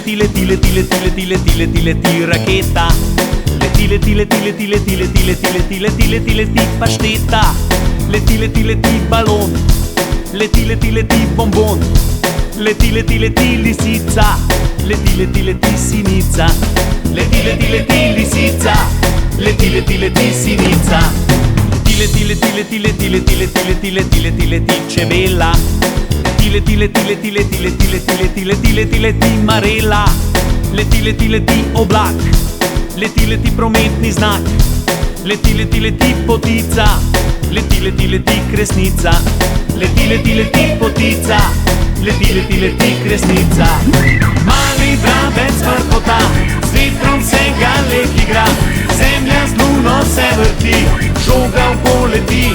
leti, leti, leti, leti, leti, leti, leti, leti, raketa. Leti, leti, leti, leti, leti, leti, leti, leti, leti, leti, leti, pašteta. Leti, leti, leti, balon. Leti, leti, leti, bombon. Leti, leti, leti, lisica. Leti, leti, leti, sinica. Leti, leti, leti, lisica. Leti, leti, leti, sinica. Leti, leti, leti, leti, leti, leti, leti, leti, leti, leti, čebela. Leti, leti, leti, leti, leti, leti, leti, leti, leti, leti, marela. Leti, leti, leti, oblak. Leti, leti, prometni znak. Leti, leti, leti, potica. Leti, leti, leti, kresnica. Leti, leti, leti, potica. Leti, leti, leti, kresnica. Mali vrabec vrkota, s vetrom se ga lek igra. Zemlja z luno se vrti, žoga poleti.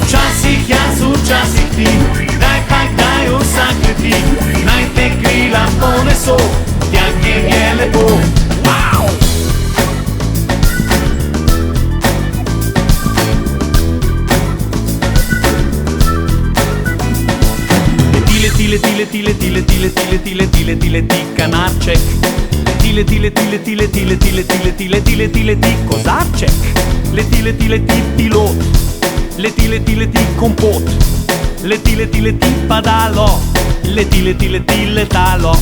Včasih jaz, včasih ti, kdaj pa kdaj vsak leti. Naj te krila poneso, tja kjer je lepo. Leti, leti, leti, leti, leti, leti, leti, leti, leti, leti, kanarček. Leti, leti, leti, leti, leti, leti, leti, leti, leti, leti, leti, kozarček. Leti, leti, leti, pilot. Leti, leti, leti, kompot. Leti, leti, leti, padalo. Leti, leti, leti, letalo.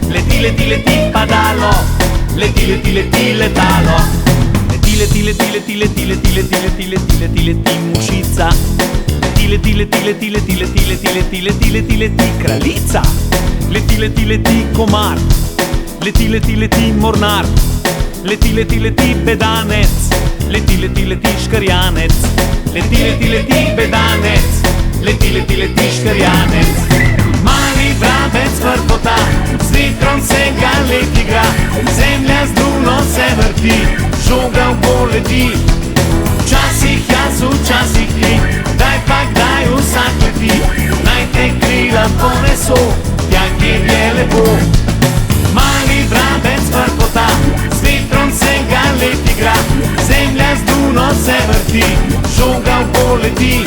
Leti, leti, leti, padalo. Leti, leti, leti, letalo. Leti, leti, leti, leti, leti, leti, leti, leti, leti, leti, leti, mušica. Leti, leti, leti, leti, leti, leti, leti, leti, leti, leti, kraljica. Leti, leti, leti, komar. Leti, leti, leti, mornar. Leti, leti, leti, bedanec. Leti, leti, leti, škrjanec. Leti, leti, leti, bedanec. Leti, leti, leti, škrjanec. Mali vrabec vrkota, s vetrom se ga lek igra. Zemlja z luno se vrti, žoga poleti. Včasih jaz, včasih ti, kdaj pa kdaj vsak leti. Naj te krila poneso, tja kjer je lepo. Mali vrabec vrkota, s vetrom se ga lek igra. Zemlja z luno se vrti, žoga poleti.